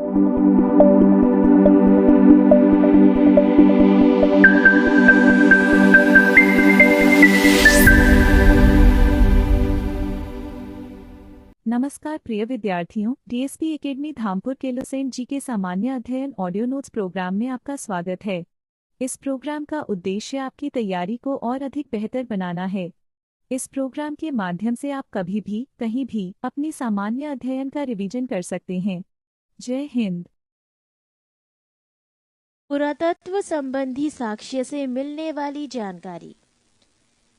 नमस्कार प्रिय विद्यार्थियों, डीएसपी एकेडमी धामपुर केलोसेन जी के सामान्य अध्ययन ऑडियो नोट्स प्रोग्राम में आपका स्वागत है। इस प्रोग्राम का उद्देश्य आपकी तैयारी को और अधिक बेहतर बनाना है। इस प्रोग्राम के माध्यम से आप कभी भी कहीं भी अपनी सामान्य अध्ययन का रिवीजन कर सकते हैं। जय हिंद। पुरातत्व संबंधी साक्ष्य से मिलने वाली जानकारी।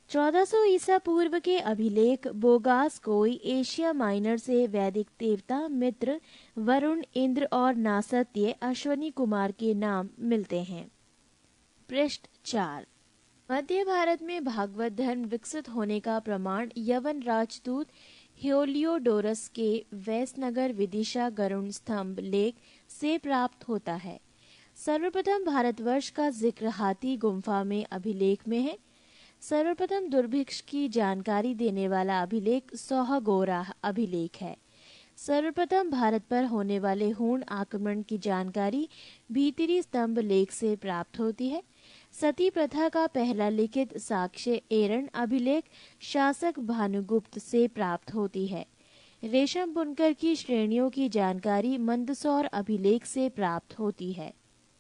1400 ईसा पूर्व के अभिलेख बोगास कोई एशिया माइनर से वैदिक देवता मित्र, वरुण, इंद्र और नासत्य अश्वनी कुमार के नाम मिलते हैं। पृष्ठ 4। मध्य भारत में भागवत धर्म विकसित होने का प्रमाण यवन राजदूत हेलियोडोरस के वैसनगर विदिशा गरुड़ स्तंभ लेख से प्राप्त होता है। सर्वप्रथम भारतवर्ष का जिक्र हाथी गुम्फा में अभिलेख में है। सर्वप्रथम दुर्भिक्ष की जानकारी देने वाला अभिलेख सोहगोरा अभिलेख है। सर्वप्रथम भारत पर होने वाले हूण आक्रमण की जानकारी भीतरी स्तंभ लेख से प्राप्त होती है। सती प्रथा का पहला लिखित साक्ष्य एरन अभिलेख शासक भानुगुप्त से प्राप्त होती है। रेशम बुनकर की श्रेणियों की जानकारी मंदसौर अभिलेख से प्राप्त होती है।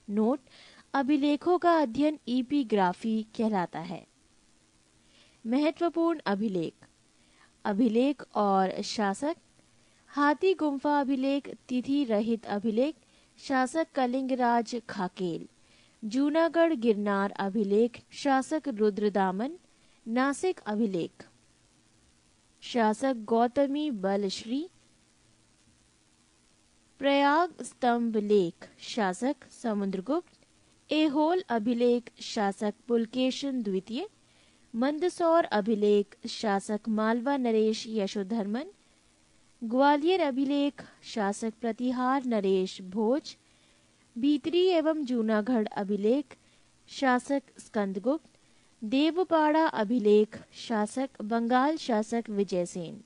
नोट: अभिलेखों का अध्ययन एपिग्राफी कहलाता है। महत्वपूर्ण अभिलेख: अभिलेख और शासक, हाथी गुम्फा अभिलेख, तिथि रहित अभिलेख, शासक कलिंगराज खाकेल, जूनागढ़ गिरनार अभिलेख, शासक रुद्रदामन, नासिक अभिलेख, शासक गौतमी बलश्री, प्रयाग स्तंभ लेख, शासक समुद्रगुप्त, ऐहोल अभिलेख, शासक पुलकेशन द्वितीय, मंदसौर अभिलेख, शासक मालवा नरेश यशोधर्मन, ग्वालियर अभिलेख, शासक प्रतिहार नरेश भोज, भीतरी एवं जूनागढ़ अभिलेख, शासक स्कंदगुप्त, देवपाड़ा अभिलेख, शासक बंगाल शासक विजयसेन।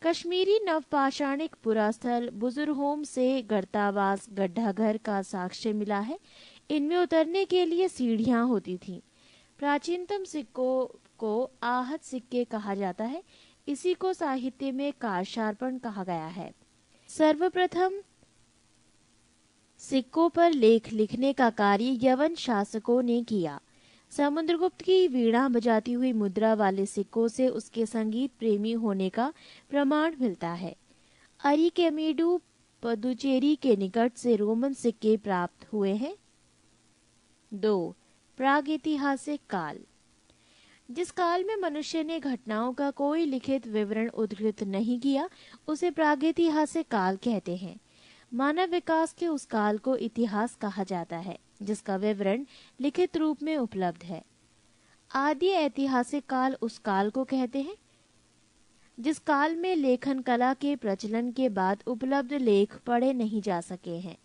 कश्मीरी नवपाषाणिक पुरास्थल बुजुर्गहोम से गर्तावास गड्ढाघर का साक्ष्य मिला है। इनमें उतरने के लिए सीढ़ियां होती थीं। प्राचीनतम सिक्कों को आहत सिक्के कहा जाता है। इसी को साहित्य में कारशार्पण कहा गया है। सर्वप्रथम सिक्कों पर लेख लिखने का कार्य यवन शासकों ने किया। समुद्रगुप्त की वीणा बजाती हुई मुद्रा वाले सिक्कों से उसके संगीत प्रेमी होने का प्रमाण मिलता है। अरिकेमेडु पदुचेरी के निकट से रोमन सिक्के प्राप्त हुए हैं। 2. प्रागैतिहासिक काल। जिस काल में मनुष्य ने घटनाओं का कोई लिखित विवरण उद्धृत नहीं किया, उसे प्रागैतिहासिक काल कहते हैं। मानव विकास के उस काल को इतिहास कहा जाता है जिसका विवरण लिखित रूप में उपलब्ध है। आदि ऐतिहासिक काल उस काल को कहते हैं जिस काल में लेखन कला के प्रचलन के बाद उपलब्ध लेख पढ़े नहीं जा सके हैं।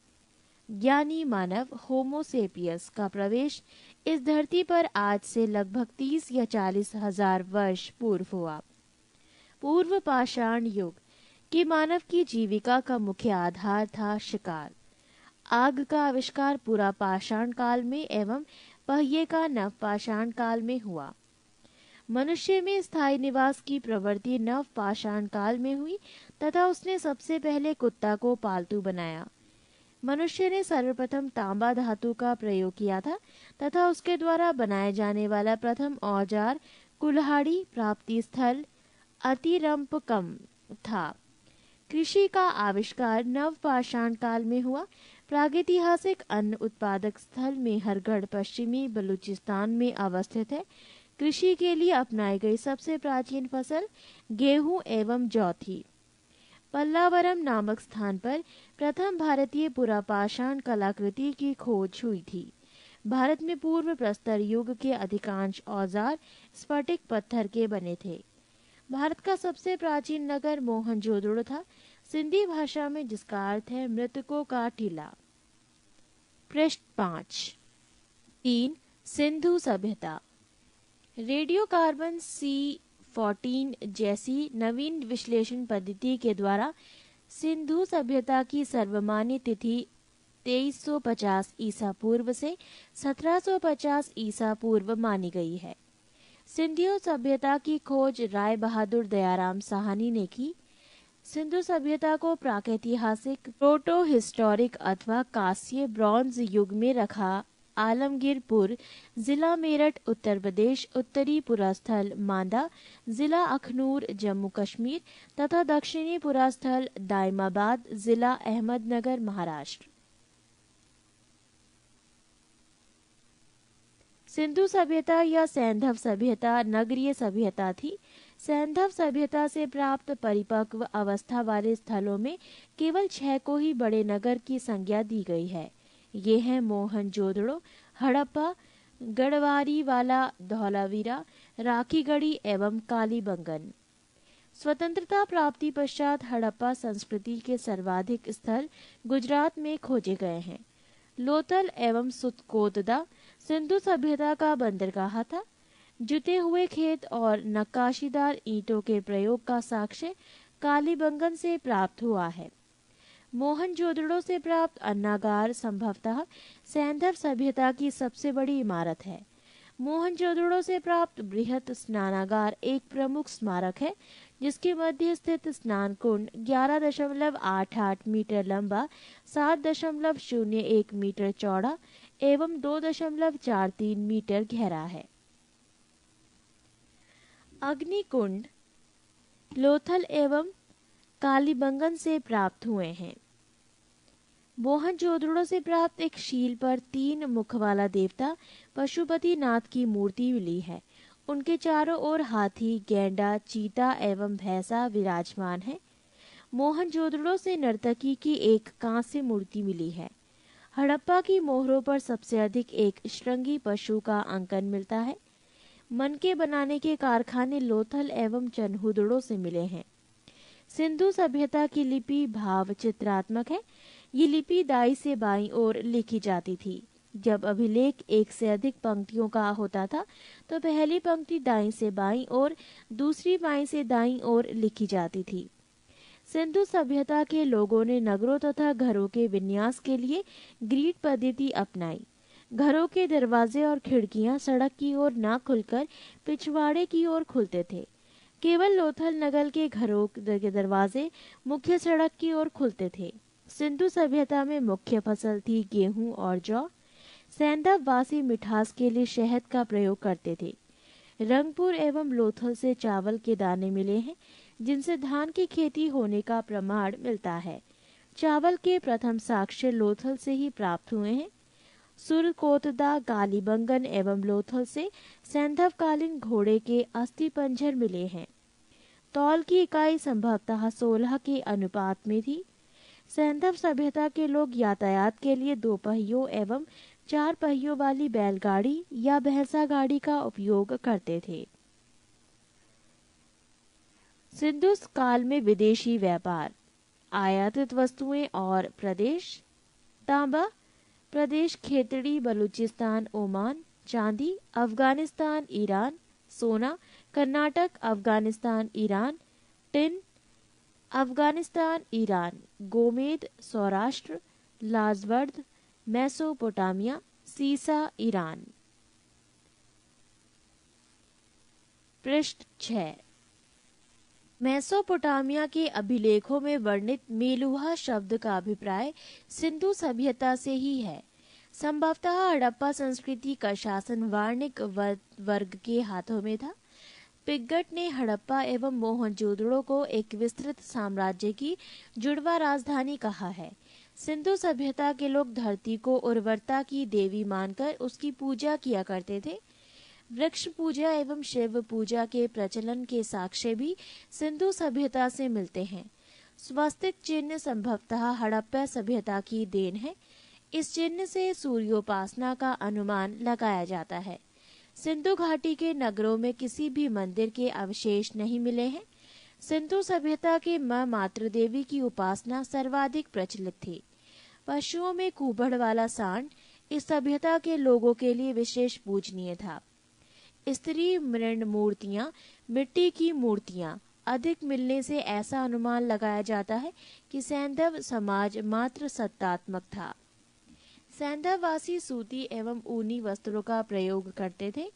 ज्ञानी मानव होमोसेपियस का प्रवेश इस धरती पर आज से लगभग 30 या 40 हजार वर्ष पूर्व हुआ। पूर्व पाषाण युग की मानव की जीविका का मुख्य आधार था शिकार। आग का आविष्कार पूरा पाषाण काल में एवं पहिए का नवपाषाण काल में हुआ। मनुष्य में स्थायी निवास की प्रवृत्ति नवपाषाण काल में हुई तथा उसने सबसे पहले कुत्ता को पालतू बनाया। मनुष्य ने सर्वप्रथम तांबा धातु का प्रयोग किया था तथा उसके द्वारा बनाए जाने वाला प्रथम औजार कुल्हाड़ी प्राप्ति स्थल अतिरंपकम था। कृषि का आविष्कार नवपाषाण काल में हुआ। प्रागैतिहासिक अन्न उत्पादक स्थल मेहरगढ़ पश्चिमी बलूचिस्तान में अवस्थित है। कृषि के लिए अपनाई गई सबसे प्राचीन फसल गेहूं एवं जौ थी। पल्लावरम नामक स्थान पर प्रथम भारतीय पुरापाषाण कलाकृति की खोज हुई थी। भारत में पूर्व प्रस्तर युग के अधिकांश औजार स्फटिक पत्थर के बने थे। भारत का सबसे प्राचीन नगर मोहनजोदड़ो था, सिंधी भाषा में, जिसका अर्थ है मृतकों का टीला। पृष्ठ 5। 3. सिंधु सभ्यता। रेडियो कार्बन C14 जैसी नवीन विश्लेषण पद्धति के द्वारा सिंधु सभ्यता की सर्वमान्य तिथि 2350 ईसा पूर्व से 1750 ईसा पूर्व मानी गई है। सिंधु सभ्यता की खोज राय बहादुर दयाराम साहनी ने की। सिंधु सभ्यता को प्रागैतिहासिक, प्रोटो हिस्टोरिक अथवा कांस्य ब्रॉन्ज युग में रखा आलमगीरपुर, जिला मेरठ, उत्तर प्रदेश, उत्तरी पुरास्थल मांदा, जिला अखनूर, जम्मू कश्मीर तथा दक्षिणी पुरास्थल दाइमाबाद, जिला अहमदनगर, महाराष्ट्र। सिंधु सभ्यता या सैंधव सभ्यता नगरीय सभ्यता थी। सैंधव सभ्यता से प्राप्त परिपक्व अवस्था वाले स्थलों में केवल 6 को ही बड़े नगर की संज्ञा दी गई है। ये हैं मोहनजोदड़ो, हड़प्पा, गढ़वारीवाला, धौलावीरा, राखीगढ़ी एवं कालीबंगन। स्वतंत्रता प्राप्ति पश्चात हड़प्पा संस्कृति के सर्वाधिक स्थल गुजरात में खोजे गए हैं। लोथल एवं सुतकोतदा सिंधु सभ्यता का बंदरगाह था। जुते हुए खेत और नक्काशीदार ईंटों के प्रयोग का साक्ष्य कालीबंगन से प्राप्त हुआ है। मोहनजोदड़ो से प्राप्त अन्नागार संभवतः सैंधव सभ्यता की सबसे बड़ी इमारत है। मोहनजोदड़ो से प्राप्त बृहत स्नानागार एक प्रमुख स्मारक है, जिसके मध्य स्थित स्नान कुंड 11.88 मीटर लंबा, 7.01 मीटर चौड़ा एवं 2.43 मीटर गहरा है। अग्निकुंड लोथल एवं कालीबंगन से प्राप्त हुए हैं। मोहनजोदड़ो से प्राप्त एक शील पर 3 मुख वाला देवता पशुपति नाथ की मूर्ति मिली है। उनके चारों ओर हाथी, गैंडा, चीता एवं भैंसा विराजमान है। मोहनजोदड़ो से नर्तकी की एक कांस्य मूर्ति मिली है। हड़प्पा की मोहरों पर सबसे अधिक एक श्रृंगी पशु का अंकन मिलता है। मनके बनाने के कारखाने लोथल एवं चन्हुदड़ो से मिले हैं। सिंधु सभ्यता की लिपि भाव चित्रात्मक है। ये लिपि दाई से बाईं ओर लिखी जाती थी। जब अभिलेख एक से अधिक पंक्तियों का होता था तो पहली पंक्ति दाईं से बाईं और दूसरी बाईं से दाईं ओर लिखी जाती थी। सिंधु सभ्यता के लोगों ने नगरों तथा घरों के विन्यास के लिए ग्रिड पद्धति अपनाई। घरों के दरवाजे और खिड़कियां सड़क की ओर न खुलकर पिछवाड़े की ओर खुलते थे। केवल लोथल नगर के घरों के दरवाजे मुख्य सड़क की ओर खुलते थे। सिंधु सभ्यता में मुख्य फसल थी गेहूं और जौ। सैंधव वासी मिठास के लिए शहद का प्रयोग करते थे। रंगपुर एवं लोथल से चावल के दाने मिले हैं, जिनसे धान की खेती होने का प्रमाण मिलता है। चावल के प्रथम साक्ष्य लोथल से ही प्राप्त हुए हैं। सुरकोतदा, कालीबंगन एवं लोथल से सैंधवकालीन घोड़े के अस्थि पंजर मिले हैं। तौल की इकाई संभवतः 16 के अनुपात में थी। सैंधव सभ्यता के लोग यातायात के लिए 2 पहियों एवं 4 पहियों वाली बैलगाड़ी या भैंसा गाड़ी का उपयोग करते थे। सिंधु काल में विदेशी व्यापार, आयातित वस्तुएं और प्रदेश, तांबा प्रदेश, खेतड़ी, बलूचिस्तान, ओमान, चांदी, अफगानिस्तान, ईरान, सोना, Karnataka, Afghanistan, Iran, tin, Afghanistan, Iran, गोमेद, सौराष्ट्र, लाजवर्द, मेसोपोटामिया, सीसा, ईरान। पृष्ठ 6। मेसोपोटामिया के अभिलेखों में वर्णित मेलुहा शब्द का अभिप्राय सिंधु सभ्यता से ही है। संभवतः हड़प्पा संस्कृति का शासन वाणिक वर्ग के हाथों में था। पिग्गट ने हड़प्पा एवं मोहनजोदड़ो को एक विस्तृत साम्राज्य की जुड़वा राजधानी कहा है। सिंधु सभ्यता के लोग धरती को उर्वरता की देवी मानकर उसकी पूजा किया करते थे। वृक्ष पूजा एवं शिव पूजा के प्रचलन के साक्ष्य भी सिंधु सभ्यता से मिलते हैं। स्वस्तिक चिन्ह संभवतः हड़प्पा सभ्यता की देन है। इस चिन्ह से सूर्योपासना का अनुमान लगाया जाता है। सिंधु घाटी के नगरों में किसी भी मंदिर के अवशेष नहीं मिले हैं। सिंधु सभ्यता के मां मातृ देवी की उपासना सर्वाधिक प्रचलित थी। पशुओं में कुबड़ वाला सांड इस सभ्यता के लोगों के लिए विशेष पूजनीय था। स्त्री मृण मूर्तियां, मिट्टी की मूर्तियां, अधिक मिलने से ऐसा अनुमान लगाया जाता है कि सैंधव समाज मात्र सत्तात्मक था। सैंधववासी सूती एवं ऊनी वस्त्रों का प्रयोग करते थे।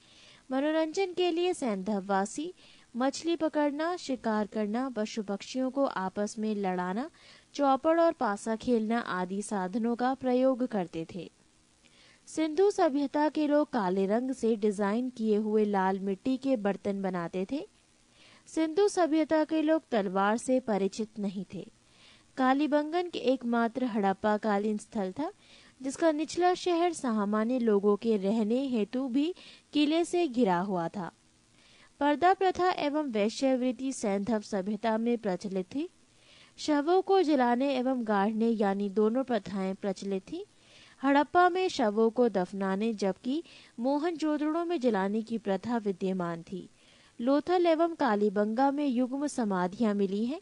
मनोरंजन के लिए सैंधववासी मछली पकड़ना, शिकार करना, पशु पक्षियों को आपस में लड़ाना, चौपड़ और पासा खेलना आदि साधनों का प्रयोग करते थे। सिंधु सभ्यता के लोग काले रंग से डिजाइन किए हुए लाल मिट्टी के बर्तन बनाते थे। सिंधु सभ्यता के लोग तलवार से परिचित नहीं थे। कालीबंगन के एकमात्र हड़प्पा कालीन स्थल था जिसका निचला शहर सामान्य लोगों के रहने हेतु भी किले से घिरा हुआ था। पर्दा प्रथा एवं वैश्यवृत्ति सैंधव सभ्यता में प्रचलित थी। शवों को जलाने एवं गाड़ने यानी दोनों प्रथाएं प्रचलित थी। हड़प्पा में शवों को दफनाने जबकि मोहनजोदड़ो में जलाने की प्रथा विद्यमान थी। लोथल एवं कालीबंगा में युग्म समाधियां मिली हैं।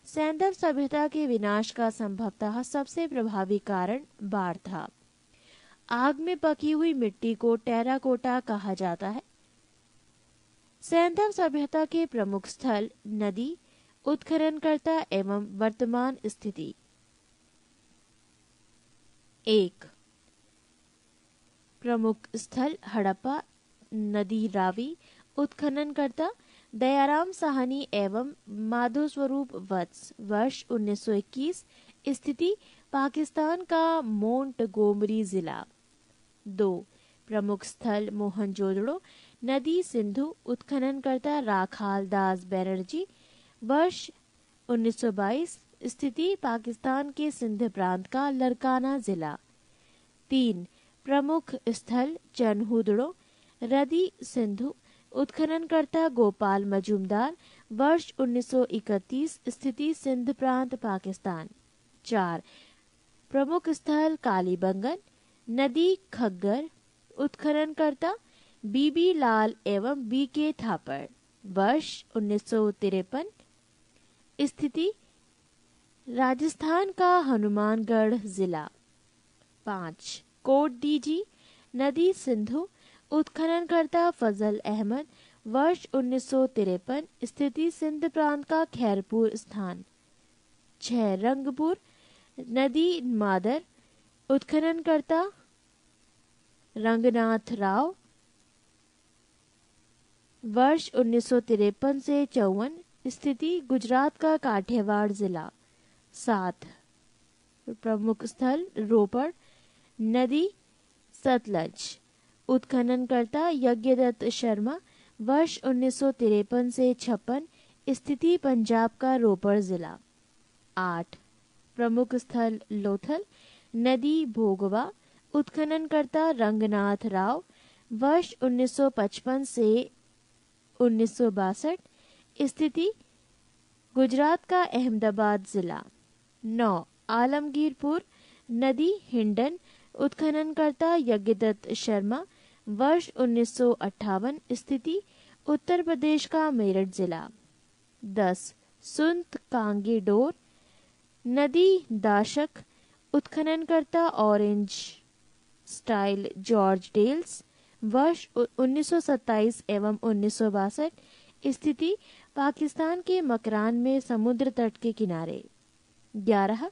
सैंधव सभ्यता के विनाश का संभवतः सबसे प्रभावी कारण बाढ़ था। आग में पकी हुई मिट्टी को टेराकोटा कहा जाता है। सैंधव सभ्यता के प्रमुख स्थल, नदी, उत्खननकर्ता एवं वर्तमान स्थिति। 1. प्रमुख स्थल हड़प्पा, नदी रावी, उत्खननकर्ता दयाराम साहनी एवं माधो स्वरूप वत्स, वर्ष 1921, स्थिति पाकिस्तान का मोंटगोमरी जिला। 2. प्रमुख स्थल मोहनजोदड़ो, नदी सिंधु, उत्खननकर्ता राखाल दास बैनर्जी, वर्ष 1922, स्थिति पाकिस्तान के सिंध प्रांत का लरकाना जिला। 3. प्रमुख स्थल चनहुदड़ो, रदी सिंधु, उत्खननकर्ता गोपाल मजूमदार, वर्ष 1931, स्थिति सिंध प्रांत पाकिस्तान। 4. प्रमुख स्थल कालीबंगन, नदी खग्गर, उत्खननकर्ता बीबी लाल एवं बीके थापड़, वर्ष 1953, स्थिति राजस्थान का हनुमानगढ़ जिला। 5. कोट डीजी, नदी सिंधु, उत्खननकर्ता फजल अहमद, वर्ष 1953, स्थिति सिंध प्रांत का खैरपुर स्थान। 6. रंगपुर, नदी मादर, उत्खननकर्ता रंगनाथ राव, वर्ष 1953 से 54, स्थिति गुजरात का काठियावाड़ जिला। 7. प्रमुख स्थल रोपड़, नदी सतलज, उत्खननकर्ता यज्ञदत्त शर्मा, वर्ष 1953 से 56, स्थिति पंजाब का रोपड़ जिला। 8. प्रमुख स्थल लोथल, नदी भोगवा, उत्खननकर्ता रंगनाथ राव, वर्ष 1955 से 1962, स्थिति गुजरात का अहमदाबाद जिला। 9. आलमगीरपुर, नदी हिंडन, उत्खननकर्ता यज्ञदत्त शर्मा, वर्ष 1958, स्थिति उत्तर प्रदेश का मेरठ जिला। 10. सुंत कांगी डोर, नदी दाशक, उत्खननकर्ता ऑरेंज स्टाइल जॉर्ज डेल्स, वर्ष 1927 एवं 1962, स्थिति पाकिस्तान के मकरान में समुद्र तट के किनारे। 11.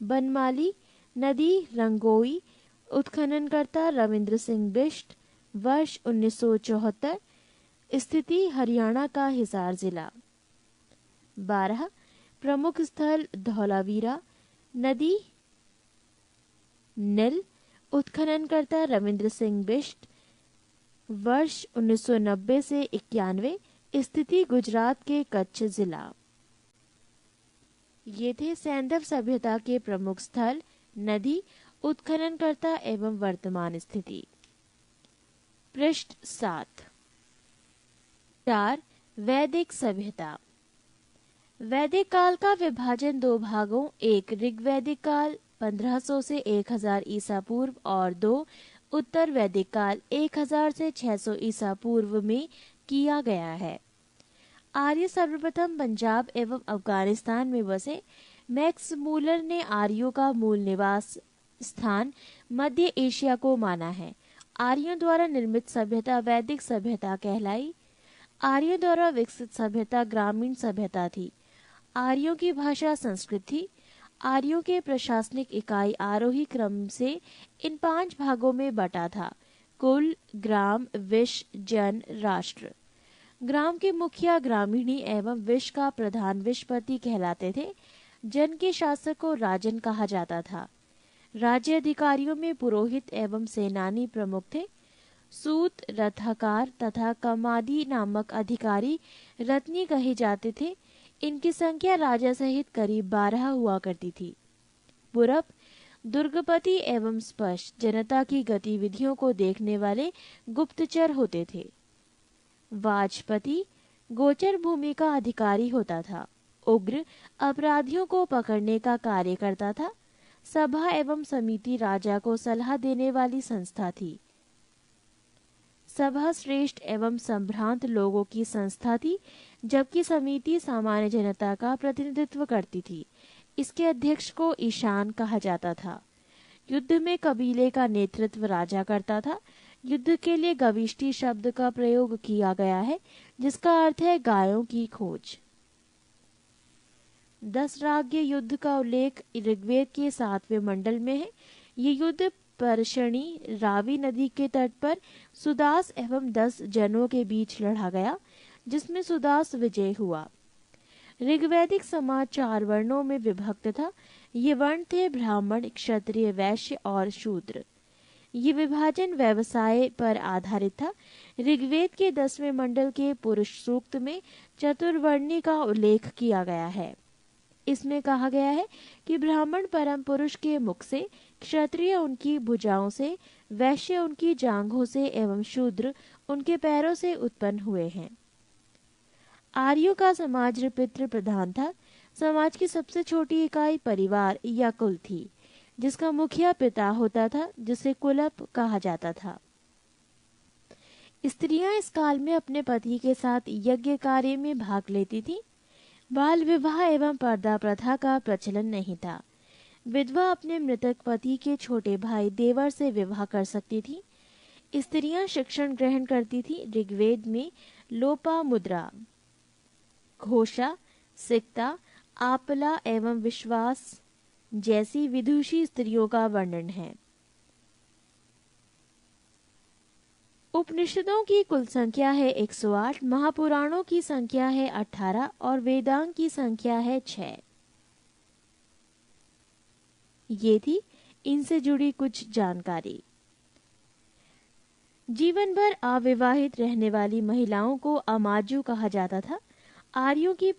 बनमाली, नदी रंगोई, उत्खननकर्ता रविंद्र सिंह बिष्ट, वर्ष 1974, स्थिति हरियाणा का हिसार जिला। 12. प्रमुख स्थल धौलावीरा, नदी नील, उत्खननकर्ता रविंद्र सिंह बिष्ट, वर्ष 1990 से 91, स्थिति गुजरात के कच्छ जिला। ये थे सैंधव सभ्यता के प्रमुख स्थल, नदी, उत्खननकर्ता एवं वर्तमान स्थिति। पृष्ठ 7। 4. वैदिक सभ्यता। वैदिक काल का विभाजन दो भागों, एक ऋग्वैदिक काल 1500 से 1000 ईसा पूर्व और 2 उत्तर वैदिक काल 1000 से 600 ईसा पूर्व में किया गया है। आर्य सर्वप्रथम पंजाब एवं अफगानिस्तान में बसे। मैक्स मूलर ने आर्यों का मूल निवास स्थान मध्य एशिया को माना है। आर्यों द्वारा निर्मित सभ्यता वैदिक सभ्यता कहलाई। आर्यों द्वारा विकसित सभ्यता ग्रामीण सभ्यता थी। आर्यों की भाषा संस्कृत थी। आर्यों के प्रशासनिक इकाई आरोही क्रम से इन 5 भागों में बटा था: कुल, ग्राम, विश, जन, राष्ट्र। ग्राम के मुखिया ग्रामीणी एवं विश का प्रधान विशपति कहलाते थे। जन के शासक को राजन कहा जाता था। राज्य अधिकारियों में पुरोहित एवं सेनानी प्रमुख थे। सूत, रथकार तथा कमादी नामक अधिकारी रत्नी कहे जाते थे। इनकी संख्या राजा सहित करीब 12 हुआ करती थी। पूरब दुर्गपति एवं स्पष्ट जनता की गतिविधियों को देखने वाले गुप्तचर होते थे। वाजपति गोचर भूमि का अधिकारी होता था। उग्र अपराधियों को पकड़ने का कार्य करता था। सभा एवं समिति राजा को सलाह देने वाली संस्था थी। सभा श्रेष्ठ एवं संभ्रांत लोगों की संस्था थी, जबकि समिति सामान्य जनता का प्रतिनिधित्व करती थी। इसके अध्यक्ष को ईशान कहा जाता था। युद्ध में कबीले का नेतृत्व राजा करता था। युद्ध के लिए गविष्टि शब्द का प्रयोग किया गया है, जिसका अर्थ है गायों की खोज। 10 राज्य युद्ध का उल्लेख ऋग्वेद के 7वें मंडल में है। ये युद्ध परशनी रावी नदी के तट पर सुदास एवं 10 जनों के बीच लड़ा गया, जिसमें सुदास विजय हुआ। ऋग्वैदिक समाज 4 वर्णों में विभक्त था। ये वर्ण थे ब्राह्मण, क्षत्रिय, वैश्य और शूद्र। ये विभाजन व्यवसाय पर आधारित था। ऋग्वेद के 10वें मंडल के पुरुष सूक्त में चतुर्वर्णी का उल्लेख किया गया है। इसमें कहा गया है कि ब्राह्मण परम पुरुष के मुख से, क्षत्रिय उनकी भुजाओं से, वैश्य उनकी जांघों से एवं शूद्र उनके पैरों से उत्पन्न हुए हैं। आर्यों का समाज पितृ प्रधान था। समाज की सबसे छोटी इकाई परिवार या कुल थी, जिसका मुखिया पिता होता था, जिसे कुलप कहा जाता था। स्त्रियां इस काल में अपने पति के साथ यज्ञ कार्य में भाग लेती थीं। बाल विवाह एवं पर्दा प्रथा का प्रचलन नहीं था। विधवा अपने मृतक पति के छोटे भाई देवर से विवाह कर सकती थी। स्त्रियां शिक्षण ग्रहण करती थी। ऋग्वेद में लोपामुद्रा, घोषा, सिक्ता, आपला एवं विश्वास जैसी विदुषी स्त्रियों का वर्णन है। उपनिषदों की कुल संख्या है 108, महापुराणों की संख्या है 18 और वेदांग की संख्या है 6। ये थी इनसे जुड़ी कुछ जानकारी। जीवन भर अविवाहित रहने वाली महिलाओं को अमाजु कहा जाता था। आर्यों की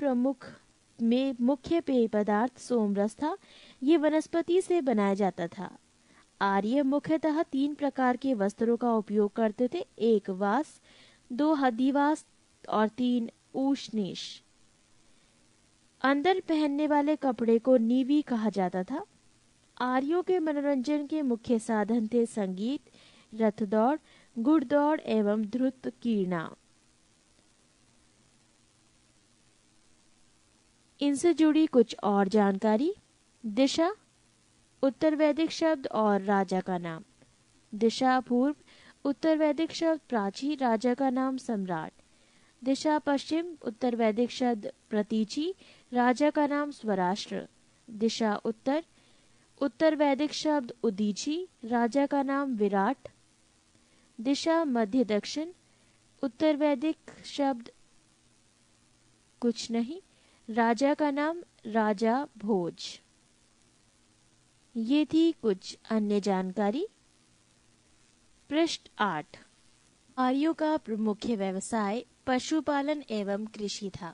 मुख्य पेय पदार्थ सोमरस था। ये वनस्पति से बनाया जाता था। आर्य मुख्यतः 3 प्रकार के वस्त्रों का उपयोग करते थे: 1 वास, 2 हदिवास और 3 ऊष्णीश। अंदर पहनने वाले कपड़े को नीवी कहा जाता था। आर्यों के मनोरंजन के मुख्य साधन थे संगीत, रथ दौड़, घुड़दौड़ एवं ध्रुत कीर्णा। इनसे जुड़ी कुछ और जानकारी। दिशा उत्तर वैदिक शब्द और राजा का नाम। दिशा पूर्व उत्तर वैदिक शब्द प्राची, राजा का नाम सम्राट। दिशा पश्चिम उत्तर वैदिक शब्द प्रतीची, राजा का नाम स्वराष्ट्र। दिशा उत्तर उत्तर वैदिक शब्द उदीची, राजा का नाम विराट। दिशा मध्य दक्षिण उत्तर वैदिक शब्द कुछ नहीं, राजा का नाम राजा भोज। ये थी कुछ अन्य जानकारी। पृष्ठ 8। आर्यों का मुख्य व्यवसाय पशुपालन एवं कृषि था।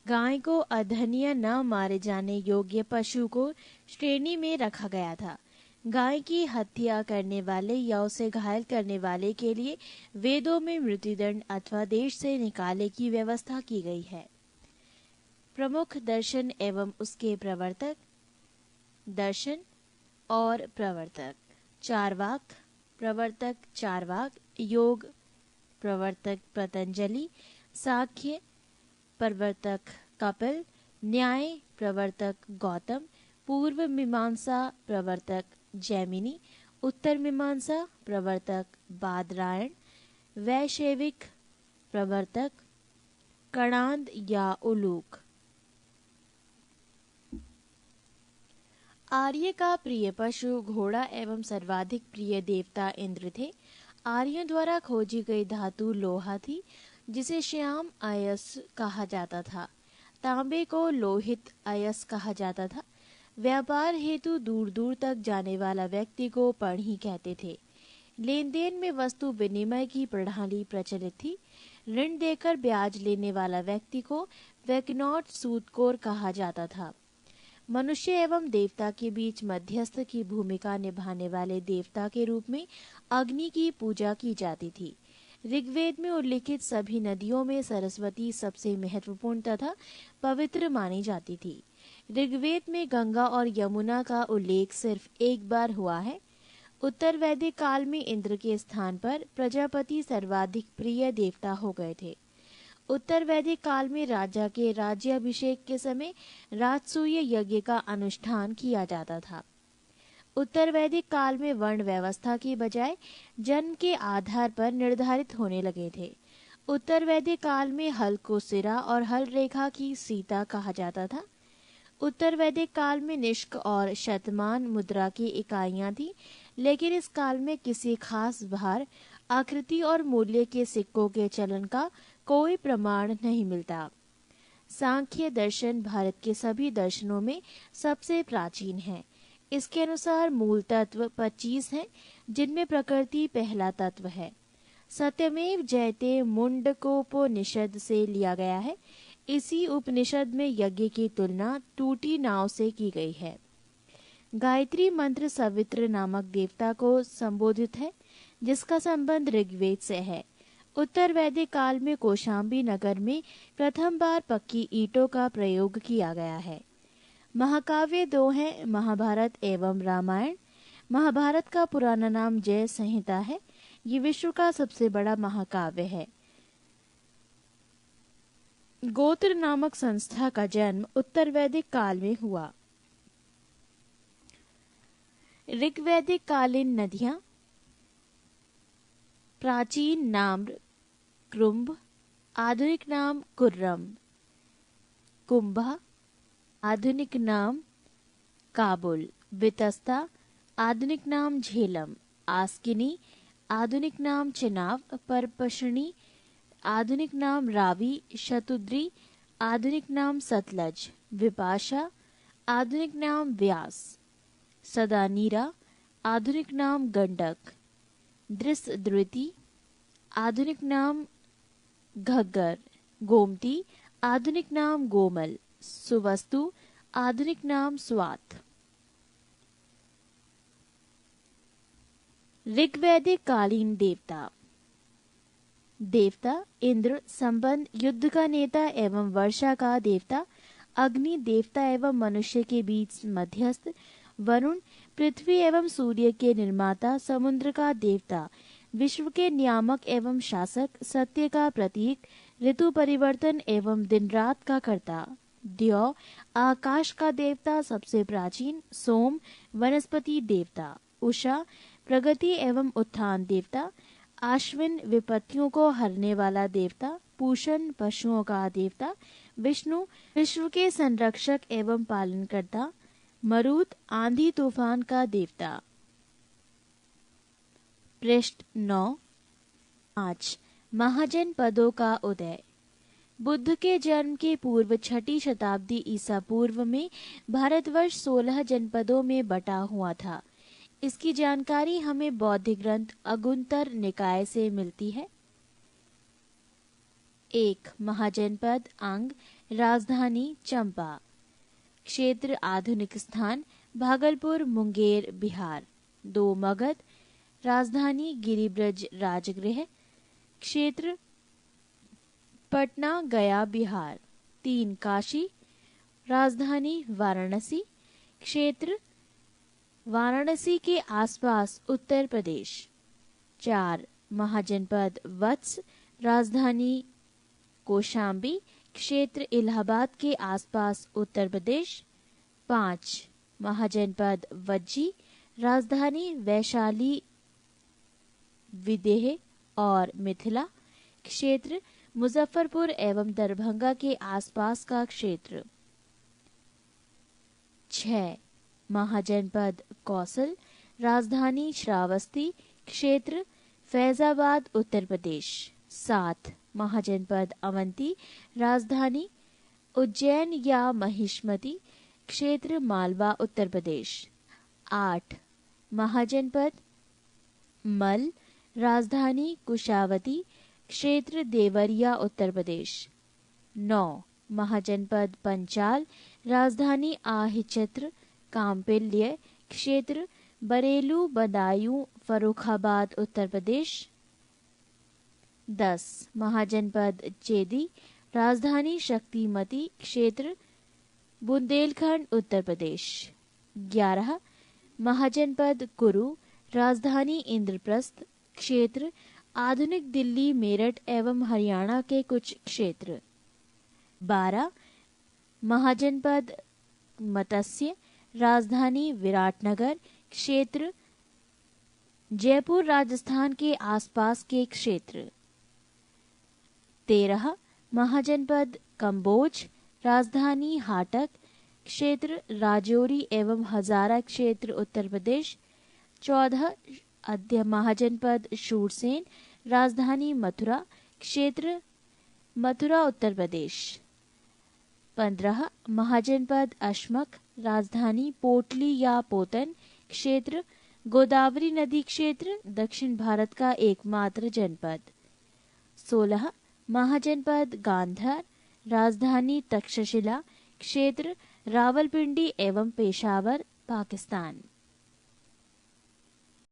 गाय को अधन्य न मारे जाने योग्य पशु को श्रेणी में रखा गया था। गाय की हत्या करने वाले या उसे घायल करने वाले के लिए वेदों में मृत्युदंड अथवा देश से निकाले की व्यवस्था की गई है। प्रमुख दर्शन एवं उसके प्रवर्तक। दर्शन और प्रवर्तक। चार्वाक, प्रवर्तक चार्वाक। योग, प्रवर्तक पतंजलि। सांख्य, प्रवर्तक कपिल। न्याय, प्रवर्तक गौतम। पूर्व मीमांसा, प्रवर्तक जैमिनी। उत्तर मीमांसा, प्रवर्तक बादरायण। वैशेविक, प्रवर्तक कणांद या उलूक। आर्य का प्रिय पशु घोड़ा एवं सर्वाधिक प्रिय देवता इंद्र थे। आर्यों द्वारा खोजी गई धातु लोहा थी, जिसे श्याम अयस कहा जाता था। तांबे को लोहित अयस कहा जाता था। व्यापार हेतु दूर दूर तक जाने वाला व्यक्ति को पढ़ी कहते थे। लेन देन में वस्तु विनिमय की प्रणाली प्रचलित थी। ऋण देकर ब्याज लेने वाला व्यक्ति को वैकनॉट सूदखोर कहा जाता था। मनुष्य एवं देवता के बीच मध्यस्थ की भूमिका निभाने वाले देवता के रूप में अग्नि की पूजा की जाती थी। ऋग्वेद में उल्लिखित सभी नदियों में सरस्वती सबसे महत्वपूर्ण तथा पवित्र मानी जाती थी। ऋग्वेद में गंगा और यमुना का उल्लेख सिर्फ एक बार हुआ है। उत्तर वैदिक काल में इंद्र के स्थान पर प्रजापति सर्वाधिक प्रिय देवता हो गए थे। उत्तर वैदिक काल में राजा के राज्याभिषेक के समय राजसूय यज्ञ का अनुष्ठान किया जाता था। उत्तर वैदिक काल में वर्ण व्यवस्था की बजाय जन्म के आधार पर निर्धारित होने लगे थे। उत्तर वैदिक काल में हल को सिरा और हल रेखा की सीता कहा जाता था। उत्तर वैदिक काल में निष्क और शतमान मुद्रा की इकाइयां थी, लेकिन इस काल में किसी खास भार, आकृति और मूल्य के सिक्कों के चलन का कोई प्रमाण नहीं मिलता। सांख्य दर्शन भारत के सभी दर्शनों में सबसे प्राचीन है। इसके अनुसार मूल तत्व 25 हैं, जिनमें प्रकृति पहला तत्व है। सत्यमेव जयते मुंडकोपनिषद से लिया गया है। इसी उपनिषद में यज्ञ की तुलना टूटी नाव से की गई है। गायत्री मंत्र सवित्र नामक देवता को संबोधित है, जिसका संबंध ऋग्वेद से है। उत्तर वैदिक काल में कौशाम्बी नगर में प्रथम बार पक्की ईंटों का प्रयोग किया गया है। महाकाव्य दो हैं, महाभारत एवं रामायण। महाभारत का पुराना नाम जय संहिता है। ये विश्व का सबसे बड़ा महाकाव्य है। गोत्र नामक संस्था का जन्म उत्तर वैदिक काल में हुआ। ऋग्वैदिक कालीन नदियां। प्राचीन नाम कृंभ, आधुनिक नाम कुर्रम। कुंभा, आधुनिक नाम काबुल। वितस्ता, आधुनिक नाम झेलम। आस्किनी, आधुनिक नाम चिनाब। परपशनी, आधुनिक नाम रावी। शतुद्री, आधुनिक नाम सतलज। विपाशा, आधुनिक नाम व्यास। सदानीरा, आधुनिक नाम गंडक। दृष्टद्रुति, आधुनिक नाम घग्गर। गोमती, आधुनिक नाम गोमल। सुवस्तु, आधुनिक नाम स्वात। ऋग्वैदिक कालीन देवता। देवता इंद्र, संबंध युद्ध का नेता एवं वर्षा का देवता। अग्नि, देवता एवं मनुष्य के बीच मध्यस्थ। वरुण, पृथ्वी एवं सूर्य के निर्माता। समुद्र का देवता, विश्व के नियामक एवं शासक। सत्य का प्रतीक, ऋतु परिवर्तन एवं दिन रात का कर्ता। द्यौ, आकाश का देवता, सबसे प्राचीन। सोम, वनस्पति देवता। उषा, प्रगति एवं उत्थान देवता। आश्विन, विपत्तियों को हरने वाला देवता। पूषण, पशुओं का देवता। विष्णु, विश्व के संरक्षक एवं पालनकर्ता। मरुत, आंधी तूफान का देवता। पृष्ठ 9। 5 महाजनपदों का उदय। बुद्ध के जन्म के पूर्व 6ठी शताब्दी ईसा पूर्व में भारतवर्ष 16 जनपदों में बटा हुआ था। इसकी जानकारी हमें बौद्ध ग्रंथ अगुंतर निकाय से मिलती है। 1 महाजनपद अंग, राजधानी चंपा। क्षेत्र आधुनिक स्थान भागलपुर, मुंगेर, बिहार। 2 मगध, राजधानी गिरिब्रज राजगृह। क्षेत्र पटना, गया, बिहार। 3 काशी, राजधानी वाराणसी। क्षेत्र वाराणसी के आसपास उत्तर प्रदेश। 4 महाजनपद वत्स, राजधानी कौशाम्बी। क्षेत्र इलाहाबाद के आसपास उत्तर प्रदेश। 5 महाजनपद वज्जी, राजधानी वैशाली, विदेह और मिथिला। क्षेत्र मुजफ्फरपुर एवं दरभंगा के आसपास का क्षेत्र। 6 महाजनपद कौशल, राजधानी श्रावस्ती, क्षेत्र फैजाबाद उत्तर प्रदेश। 7 महाजनपद अवंती, राजधानी उज्जैन या महिष्मती, क्षेत्र मालवा उत्तर प्रदेश। 8 महाजनपद मल, राजधानी कुशावती, क्षेत्र देवरिया उत्तर प्रदेश। 9 महाजनपद पंचाल, राजधानी आहिचत्र कांपिल्य, क्षेत्र बरेलू बदायूं फर्रुखाबाद उत्तर प्रदेश। 10 महाजनपद चेदी, राजधानी शक्तिमती, क्षेत्र बुंदेलखंड उत्तर प्रदेश। 11 महाजनपद कुरु, राजधानी इंद्रप्रस्थ, क्षेत्र आधुनिक दिल्ली मेरठ एवं हरियाणा के कुछ क्षेत्र। 12 महाजनपद मत्स्य, राजधानी विराटनगर, क्षेत्र जयपुर राजस्थान के आसपास के क्षेत्र। 13 महाजनपद कंबोज, राजधानी हाटक, क्षेत्र राजौरी एवं हजारा, क्षेत्र उत्तर प्रदेश। 14 अद्य महाजनपद शूरसेन, राजधानी मथुरा, क्षेत्र मथुरा उत्तर प्रदेश। 15 महाजनपद अशमक, राजधानी पोटली या पोतन, क्षेत्र गोदावरी नदी, क्षेत्र दक्षिण भारत का एकमात्र जनपद। 16 महाजनपद गांधार, राजधानी तक्षशिला, क्षेत्र रावलपिंडी एवं पेशावर, पाकिस्तान।